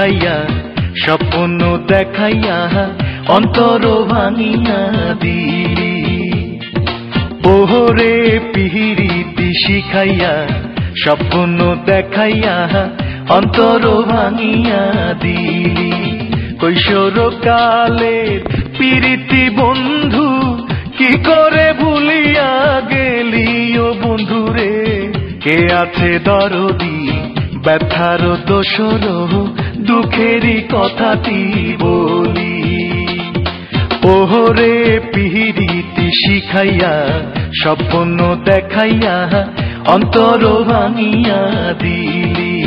শিখাইয়া স্বপ্ন দেখাইয়া অন্তর ভাঙিয়া দিলি। ওহরে পিরিতি শিখাইয়া স্বপ্ন দেখাইয়া অন্তর ভাঙিয়া দিলি। কৈশোর কালের পিরিতি বন্ধু কি করে ভুলিয়া গেলি ও বন্ধুরে। কে আছে দরদি ব্যথার দোসর দুঃখেরই কথাটি বলি। ওহরে পিরিতি শিখাইয়া স্বপ্ন দেখাইয়া অন্তর ভাঙিয়া দিলি।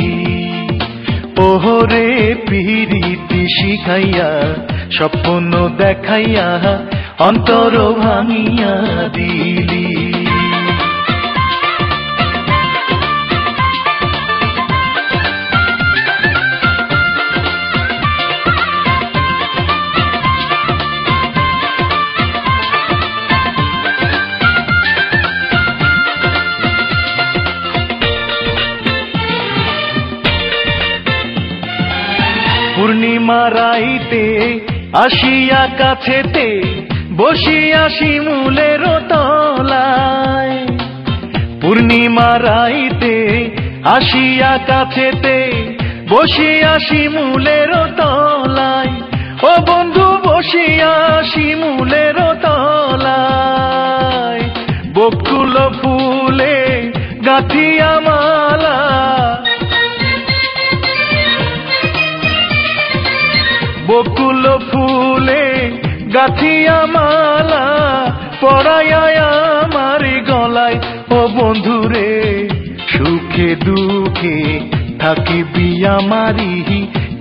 ওহরে পিরিতি শিখাইয়া স্বপ্ন দেখাইয়া অন্তর ভাঙিয়া দিলি। পূর্ণিমা রাইতে আসিয়া কাছেতে বসিয়া শিমুলের তলায়। পূর্ণিমা রাইতে আসিয়া কাছেতে বসিয়া শিমুলের তলায়। ও বন্ধু বসিয়া শিমুলের তলায়। বকুল ফুলে গাঁথিয়া মালা, বকুল ফুলে গাঁথিয়া মালা পরাইয়া আমার গলায়। ও বন্ধুরে সুখে দুঃখে থাকিবি আমারি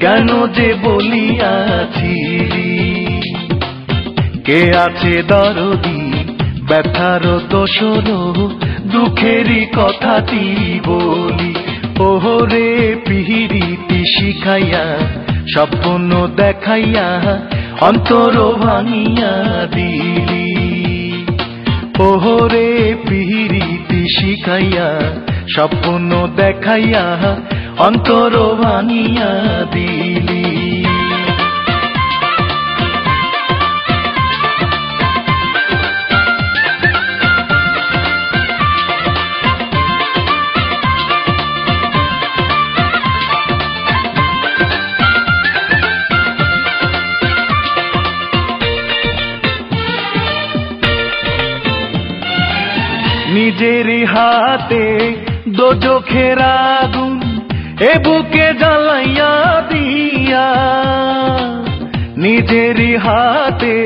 কেন যে বলিয়াছিলি। কে আছে দরদি ব্যথার দোসর দুঃখেরই কথাটি বলি। ওহরে পিরিতি শিখাইয়া স্বপ্ন দেখাইয়া অন্তর ভাঙিয়া দিলি। ওহরে পিরিতি শিখাইয়া স্বপ্ন দেখাইয়া অন্তর ভাঙিয়া দিলি। নিজের হাতে দোজখের আগুন এ বুকে জ্বালাইয়া দিয়া। নিজের হাতে